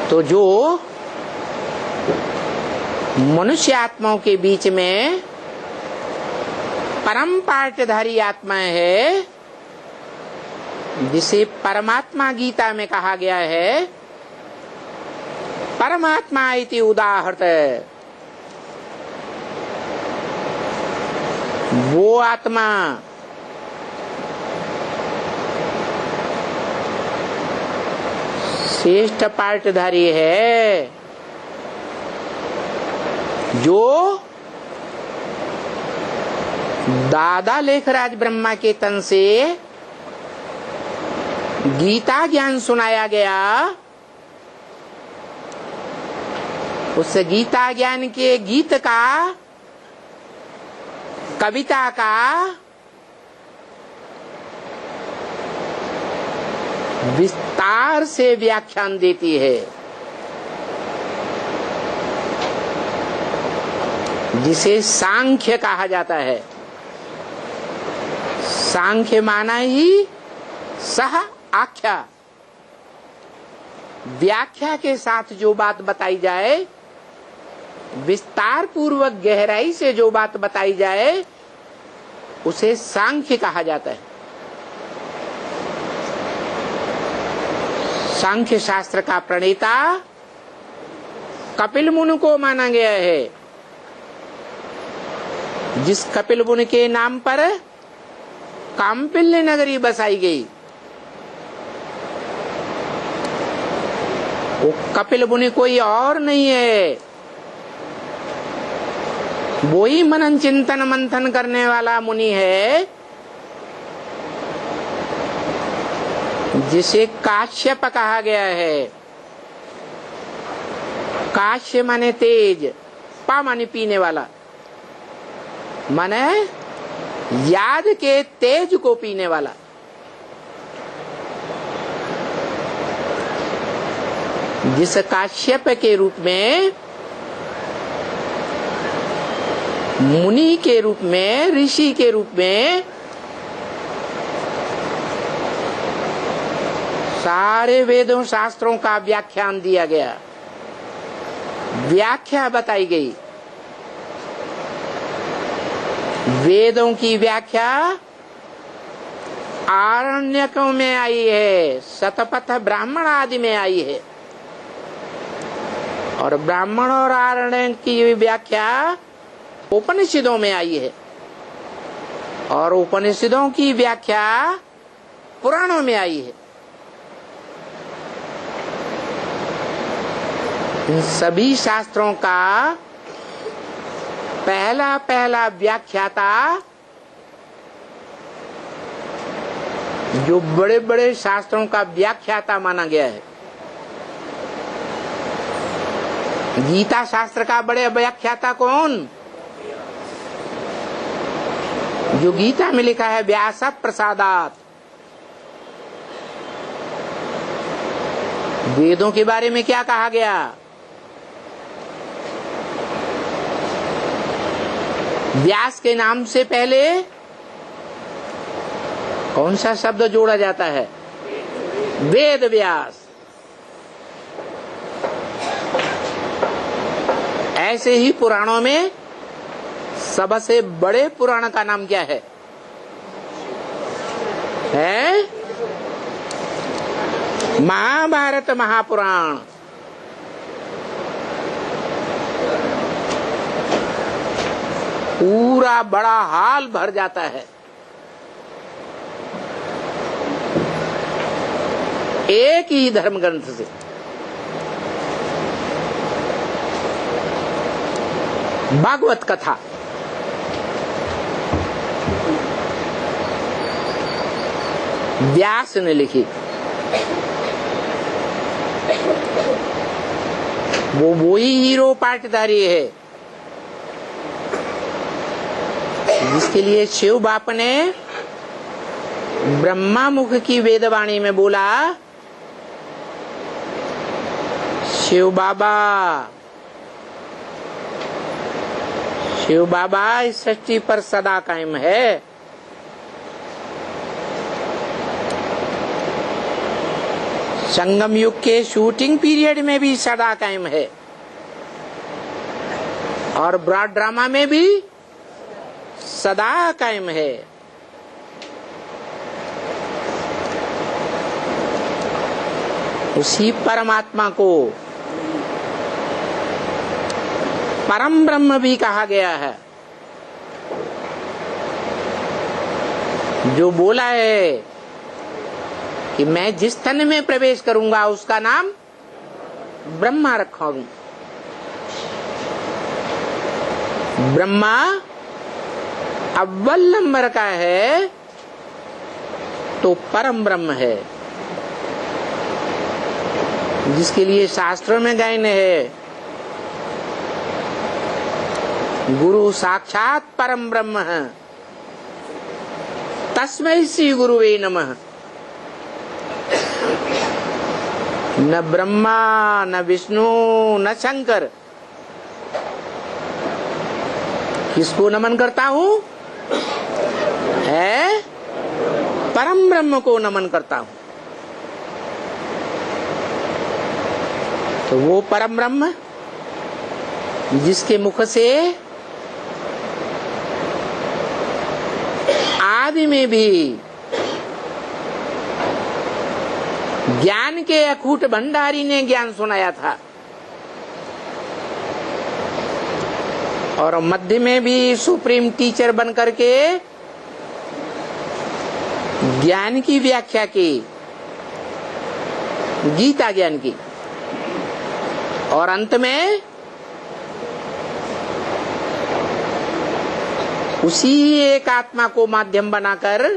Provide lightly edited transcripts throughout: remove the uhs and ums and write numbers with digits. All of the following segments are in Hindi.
तो जो मनुष्य आत्माओं के बीच में परम पार्टधारी आत्मा है, जिसे परमात्मा गीता में कहा गया है, परमात्मा इति उदाहृत, वो आत्मा श्रेष्ठ पार्टधारी है, जो दादा लेखराज ब्रह्मा के तन से गीता ज्ञान सुनाया गया। उस गीता ज्ञान के गीत का, कविता का विस्तार से व्याख्यान देती है, जिसे सांख्य कहा जाता है। सांख्य माना ही सह आख्या, व्याख्या के साथ जो बात बताई जाए, विस्तार पूर्वक गहराई से जो बात बताई जाए, उसे सांख्य कहा जाता है। सांख्य शास्त्र का प्रणेता कपिल मुनि को माना गया है, जिस कपिल मुनि के नाम पर काम्पिल्य नगरी बसाई गई। वो कपिल मुनि कोई और नहीं है, वो ही मनन चिंतन मंथन करने वाला मुनि है, जिसे काश्यप कहा गया है। काश्य माने तेज, पा माने पीने वाला, माने याद के तेज को पीने वाला। जिस काश्यप के रूप में, मुनि के रूप में, ऋषि के रूप में सारे वेदों शास्त्रों का व्याख्यान दिया गया, व्याख्या बताई गई। वेदों की व्याख्या आरण्यकों में आई है, शतपथ ब्राह्मण आदि में आई है, और ब्राह्मण और आरण्य की व्याख्या उपनिषदों में आई है, और उपनिषदों की व्याख्या पुराणों में आई है। इन सभी शास्त्रों का पहला व्याख्याता, जो बड़े बड़े शास्त्रों का व्याख्याता माना गया है, गीता शास्त्र का बड़े व्याख्याता कौन? जो गीता में लिखा है व्यास प्रसादात। वेदों के बारे में क्या कहा गया? व्यास के नाम से पहले कौन सा शब्द जोड़ा जाता है? वेद व्यास। ऐसे ही पुराणों में सबसे बड़े पुराण का नाम क्या है? महाभारत महापुराण। पूरा बड़ा हाल भर जाता है एक ही धर्म ग्रंथ से। भागवत कथा व्यास ने लिखी, वो ही हीरो पाटधारी है जिसके लिए शिव बाप ने ब्रह्मा मुख की वेदवाणी में बोला, शिव बाबा इस सृष्टि पर सदा कायम है। संगम युग के शूटिंग पीरियड में भी सदा कायम है और ब्रॉड ड्रामा में भी सदा कायम है। उसी परमात्मा को परम ब्रह्म भी कहा गया है। जो बोला है कि मैं जिस तन में प्रवेश करूंगा उसका नाम ब्रह्मा रखा। ब्रह्मा अव्वल नंबर का है तो परम ब्रह्म है, जिसके लिए शास्त्रों में गायन है, गुरु साक्षात परम ब्रह्म है, तस्मै श्री गुरुवे नमः। न ब्रह्मा न विष्णु न शंकर, किसको नमन करता हूँ? है परम ब्रह्म को नमन करता हूँ। तो वो परम ब्रह्म जिसके मुख से आदि में भी ज्ञान के अकूट भंडारी ने ज्ञान सुनाया था और मध्य में भी सुप्रीम टीचर बन करके ज्ञान की व्याख्या की, गीता ज्ञान की, और अंत में उसी एक आत्मा को माध्यम बनाकर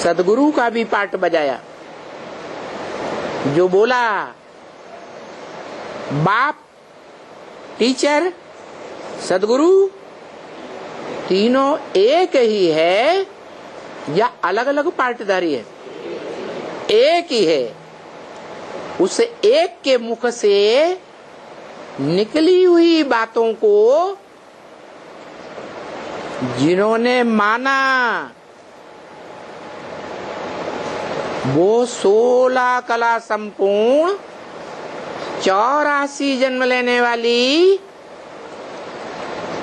सदगुरु का भी पाठ बजाया। जो बोला बाप, टीचर, सदगुरु तीनों एक ही है या अलग अलग पाठधारी है? एक ही है। उस एक के मुख से निकली हुई बातों को जिन्होंने माना वो 16 कला संपूर्ण 84 जन्म लेने वाली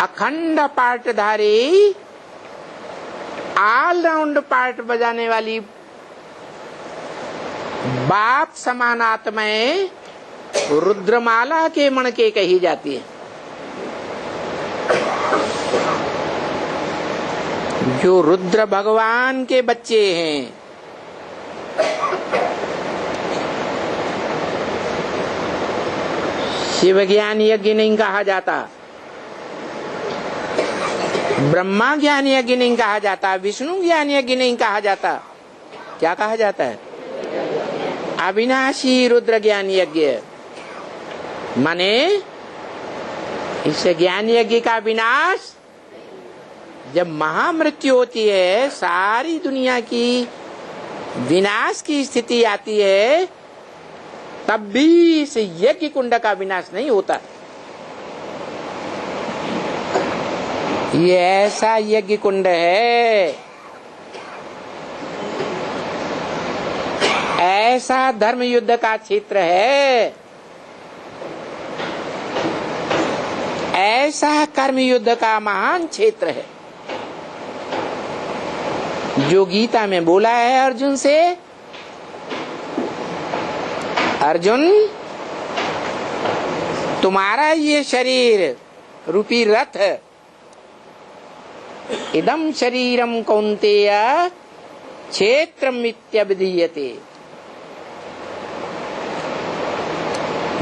अखंड पाठधारी ऑलराउंड पाठ बजाने वाली बाप समान आत्माएं रुद्रमाला के मण के कही जाती है। जो रुद्र भगवान के बच्चे हैं, शिव ज्ञान यज्ञ नहीं कहा जाता, ब्रह्मा ज्ञान यज्ञ नहीं कहा जाता, विष्णु ज्ञान यज्ञ नहीं कहा जाता। क्या कहा जाता है? अविनाशी रुद्र ज्ञान यज्ञ। माने इस ज्ञान यज्ञ का विनाश जब महामृत्यु होती है, सारी दुनिया की विनाश की स्थिति आती है, तब भी इस यज्ञ कुंड का विनाश नहीं होता। ये ऐसा यज्ञ कुंड है, ऐसा धर्म युद्ध का क्षेत्र है, ऐसा कर्म युद्ध का महान क्षेत्र है, जो गीता में बोला है अर्जुन से, अर्जुन तुम्हारा ये शरीर रूपी रथ, इदम शरीरम कौन्तेय क्षेत्रम इत्यभिधीयते।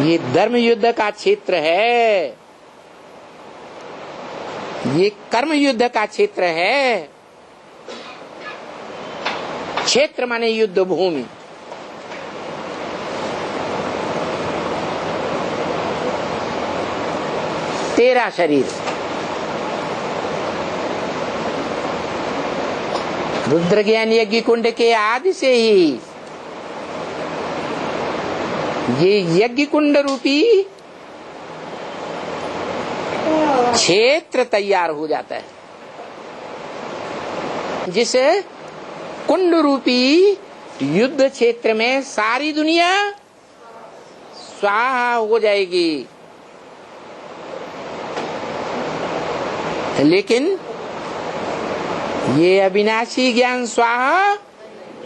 ये धर्म युद्ध का क्षेत्र है, ये कर्म युद्ध का क्षेत्र है। क्षेत्र माने युद्ध भूमि। तेरा शरीर रुद्र ज्ञान यज्ञ कुंड के आदि से ही ये यज्ञ कुंड रूपी क्षेत्र तैयार हो जाता है, जिस कुंड रूपी युद्ध क्षेत्र में सारी दुनिया स्वाहा हो जाएगी। लेकिन ये अविनाशी ज्ञान स्वाहा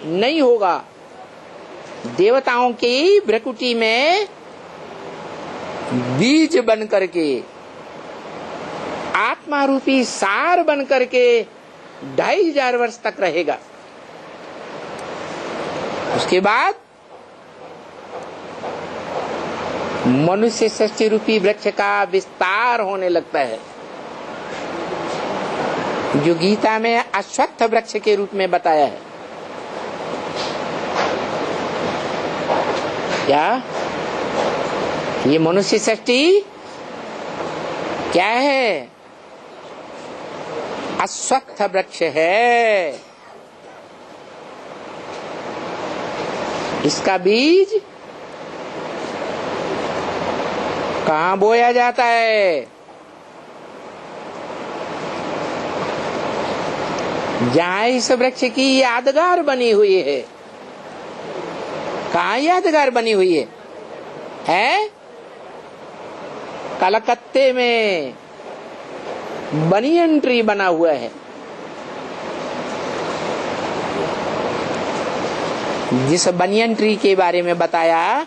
नहीं होगा। देवताओं की भ्रकुटी में बीज बन करके, आत्मा रूपी सार बन करके 2500 वर्ष तक रहेगा। उसके बाद मनुष्य सृष्टि रूपी वृक्ष का विस्तार होने लगता है, जो गीता में अश्वत्थ वृक्ष के रूप में बताया है। क्या ये मनुष्य सृष्टि क्या है? अश्वत्थ वृक्ष है। इसका बीज कहाँ बोया जाता है? जहाँ इस वृक्ष की यादगार बनी हुई है। कहाँ यादगार बनी हुई है? कलकत्ते में बनियन ट्री बना हुआ है, जिस बनियन ट्री के बारे में बताया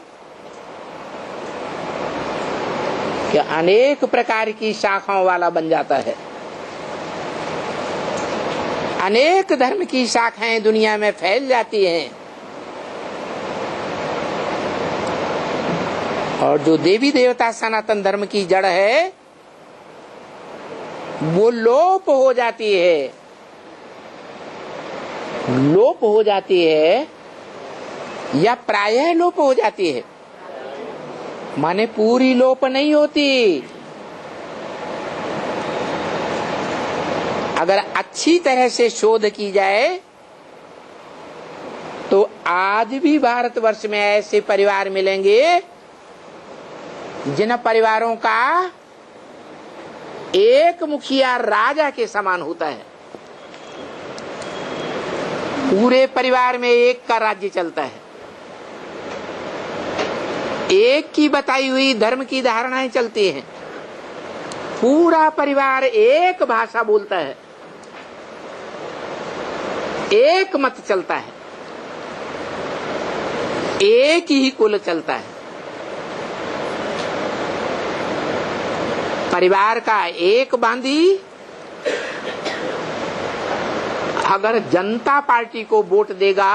कि अनेक प्रकार की शाखाओं वाला बन जाता है। अनेक धर्म की शाखाएं दुनिया में फैल जाती हैं, और जो देवी देवता सनातन धर्म की जड़ है वो लोप हो जाती है। लोप हो जाती है या प्रायः लोप हो जाती है, माने पूरी लोप नहीं होती। अगर अच्छी तरह से शोध की जाए तो आज भी भारतवर्ष में ऐसे परिवार मिलेंगे जिन परिवारों का एक मुखिया राजा के समान होता है। पूरे परिवार में एक का राज्य चलता है, एक की बताई हुई धर्म की धारणाएं चलती हैं, पूरा परिवार एक भाषा बोलता है, एक मत चलता है, एक ही कुल चलता है। परिवार का एक बांधी अगर जनता पार्टी को वोट देगा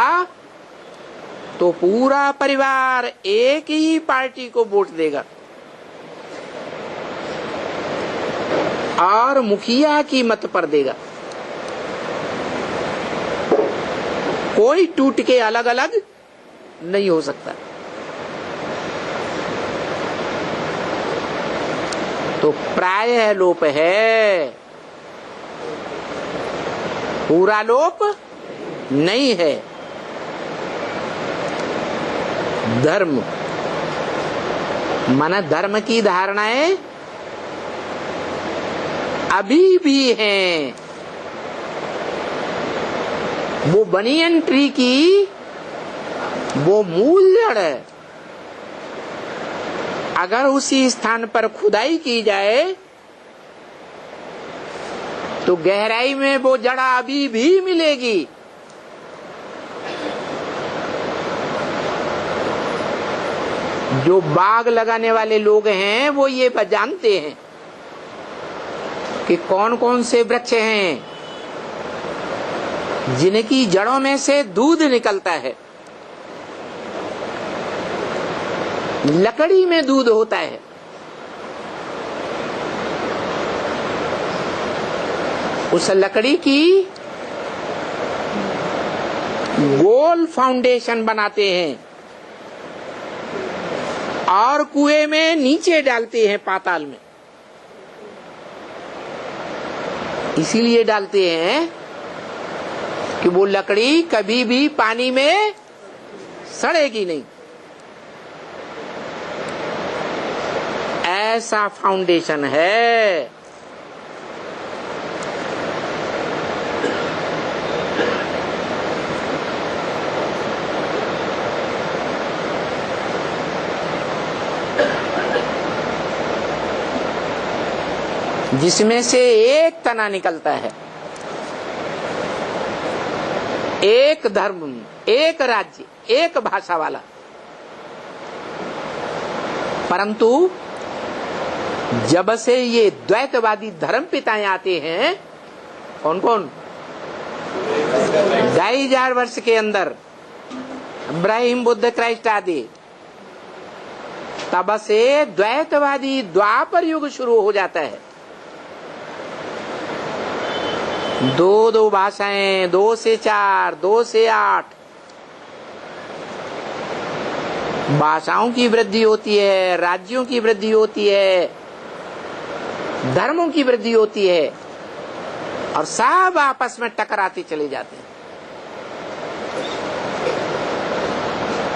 तो पूरा परिवार एक ही पार्टी को वोट देगा, और मुखिया की मत पर देगा। कोई टूट के अलग अलग नहीं हो सकता। तो प्रायः लोप है, पूरा लोप नहीं है। धर्म माना धर्म की धारणाएं अभी भी हैं। वो बनियन ट्री की वो मूल जड़ है। अगर उसी स्थान पर खुदाई की जाए तो गहराई में वो जड़ा अभी भी मिलेगी। जो बाग लगाने वाले लोग हैं वो ये जानते हैं कि कौन कौन से वृक्ष हैं जिनकी जड़ों में से दूध निकलता है। लकड़ी में दूध होता है, उस लकड़ी की गोल फाउंडेशन बनाते हैं और कुएं में नीचे डालते हैं पाताल में। इसीलिए डालते हैं कि वो लकड़ी कभी भी पानी में सड़ेगी नहीं। ऐसा फाउंडेशन है। जिसमें से एक तना निकलता है, एक धर्म, एक राज्य, एक भाषा वाला। परंतु जब से ये द्वैतवादी धर्म पिताएं आते हैं, कौन कौन, 2500 वर्ष के अंदर इब्राहिम, बुद्ध, क्राइस्ट आदि, तब से द्वैतवादी द्वापर युग शुरू हो जाता है। 2 भाषाएं, 2 से 4, 2 से 8 भाषाओं की वृद्धि होती है, राज्यों की वृद्धि होती है, धर्मों की वृद्धि होती है, और सब आपस में टकराते चले जाते हैं।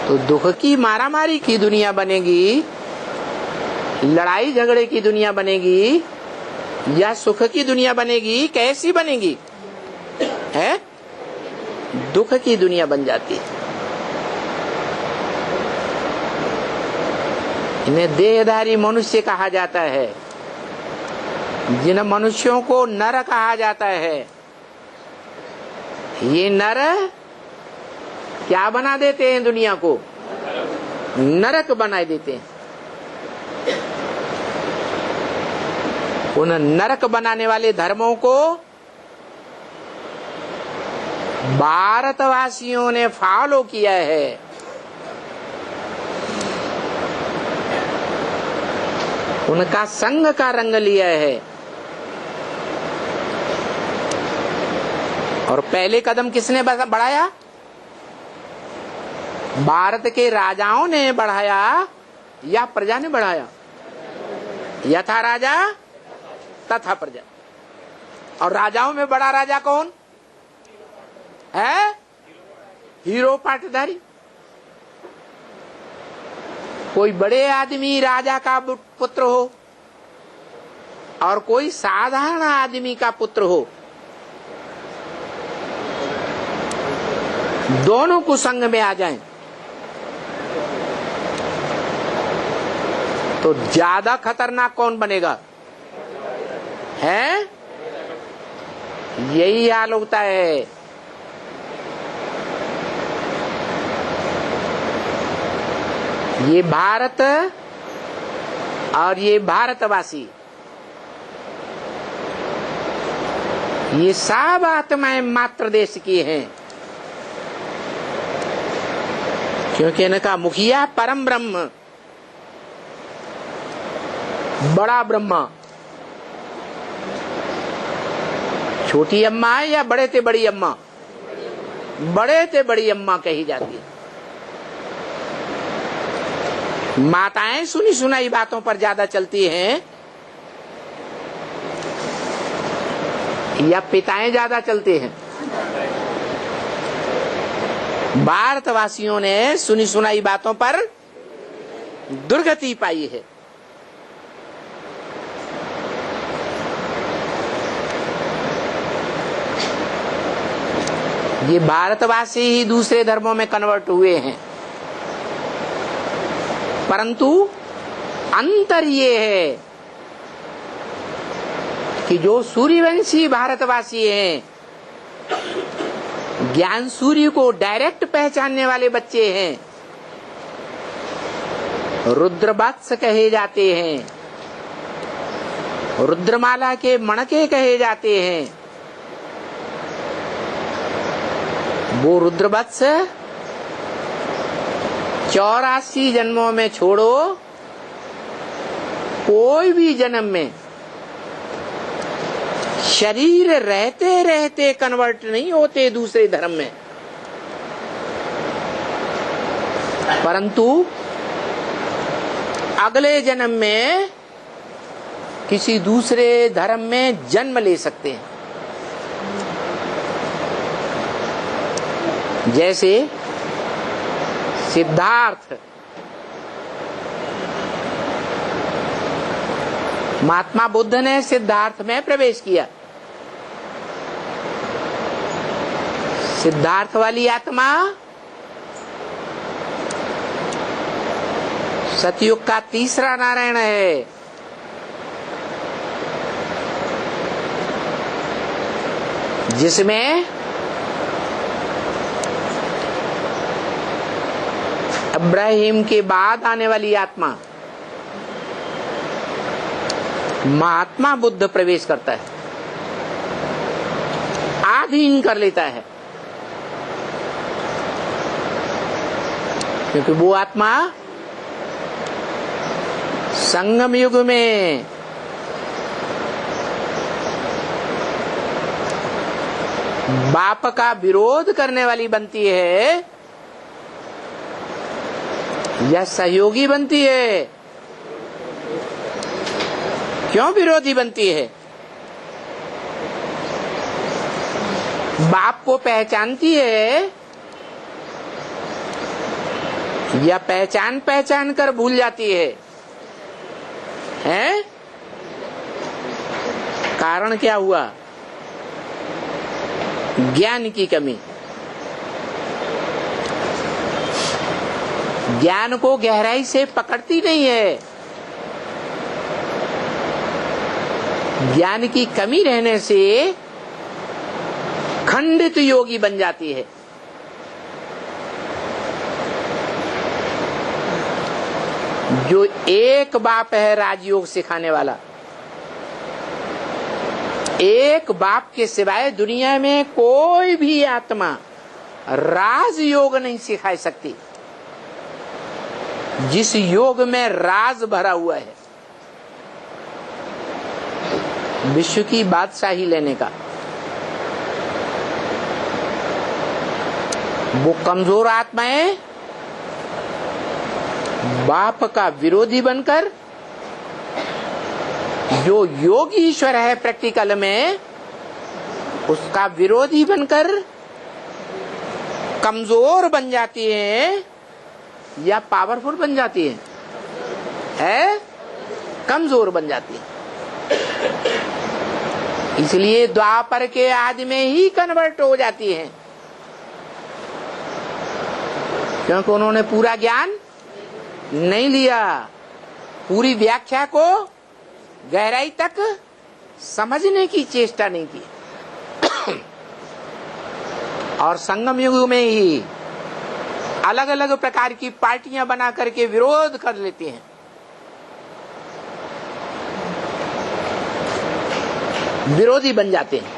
तो दुख की मारामारी की दुनिया बनेगी, लड़ाई झगड़े की दुनिया बनेगी, या सुख की दुनिया बनेगी? कैसी बनेगी? है दुख की दुनिया बन जाती है। इन्हें देहधारी मनुष्य कहा जाता है, जिन मनुष्यों को नर कहा जाता है। ये नर क्या बना देते हैं? दुनिया को नरक बना देते हैं। उन नरक बनाने वाले धर्मों को भारतवासियों ने फॉलो किया है। उनका संग का रंग लिया है। और पहले कदम किसने बढ़ाया? भारत के राजाओं ने बढ़ाया या प्रजा ने बढ़ाया? यथा राजा तथा प्रजा। और राजाओं में बड़ा राजा कौन है? हीरो पाटधारी। कोई बड़े आदमी राजा का पुत्र हो और कोई साधारण आदमी का पुत्र हो, दोनों को संग में आ जाएं तो ज्यादा खतरनाक कौन बनेगा? है यही हाल होता है। ये भारत और ये भारतवासी, ये सब आत्माएं मात्र देश की हैं, क्योंकि इनका मुखिया परम ब्रह्म, बड़ा ब्रह्मा, छोटी अम्मा है या बड़े ते बड़ी अम्मा? बड़े ते बड़ी अम्मा कही जाती है। माताएं सुनी सुनाई बातों पर ज्यादा चलती हैं या पिताएं ज्यादा चलते हैं? भारतवासियों ने सुनी सुनाई बातों पर दुर्गति पाई है। ये भारतवासी ही दूसरे धर्मों में कन्वर्ट हुए हैं, परंतु अंतर ये है कि जो सूर्यवंशी भारतवासी हैं, ज्ञान सूर्य को डायरेक्ट पहचानने वाले बच्चे हैं, रुद्रवत्स कहे जाते हैं, रुद्रमाला के मणके कहे जाते हैं। वो रुद्रवत्स 84 जन्मों में छोड़ो, कोई भी जन्म में शरीर रहते रहते कन्वर्ट नहीं होते दूसरे धर्म में, परंतु अगले जन्म में किसी दूसरे धर्म में जन्म ले सकते हैं। जैसे सिद्धार्थ, महात्मा बुद्ध ने सिद्धार्थ में प्रवेश किया। सिद्धार्थ वाली आत्मा सतयुग का तीसरा नारायण है। जिसमें इब्राहिम के बाद आने वाली आत्मा महात्मा बुद्ध प्रवेश करता है, आधीन कर लेता है, क्योंकि वो आत्मा संगम युग में बाप का विरोध करने वाली बनती है या सहयोगी बनती है? क्यों विरोधी बनती है? बाप को पहचानती है या पहचान पहचान कर भूल जाती है? हैं? कारण क्या हुआ? ज्ञान की कमी। ज्ञान को गहराई से पकड़ती नहीं है। ज्ञान की कमी रहने से खंडित योगी बन जाती है। जो एक बाप है राजयोग सिखाने वाला, एक बाप के सिवाय दुनिया में कोई भी आत्मा राजयोग नहीं सिखा सकती। जिस योग में राज भरा हुआ है, विश्व की बादशाही लेने का, वो कमजोर आत्माएं बाप का विरोधी बनकर, जो योगी ईश्वर है प्रैक्टिकल में, उसका विरोधी बनकर कमजोर बन जाती है या पावरफुल बन जाती है? कमजोर बन जाती है। इसलिए द्वापर के आदि में ही कन्वर्ट हो जाती है, क्योंकि उन्होंने पूरा ज्ञान नहीं लिया, पूरी व्याख्या को गहराई तक समझने की चेष्टा नहीं की। और संगम युग में ही अलग अलग प्रकार की पार्टियां बना करके विरोध कर लेती हैं। विरोधी बन जाते हैं।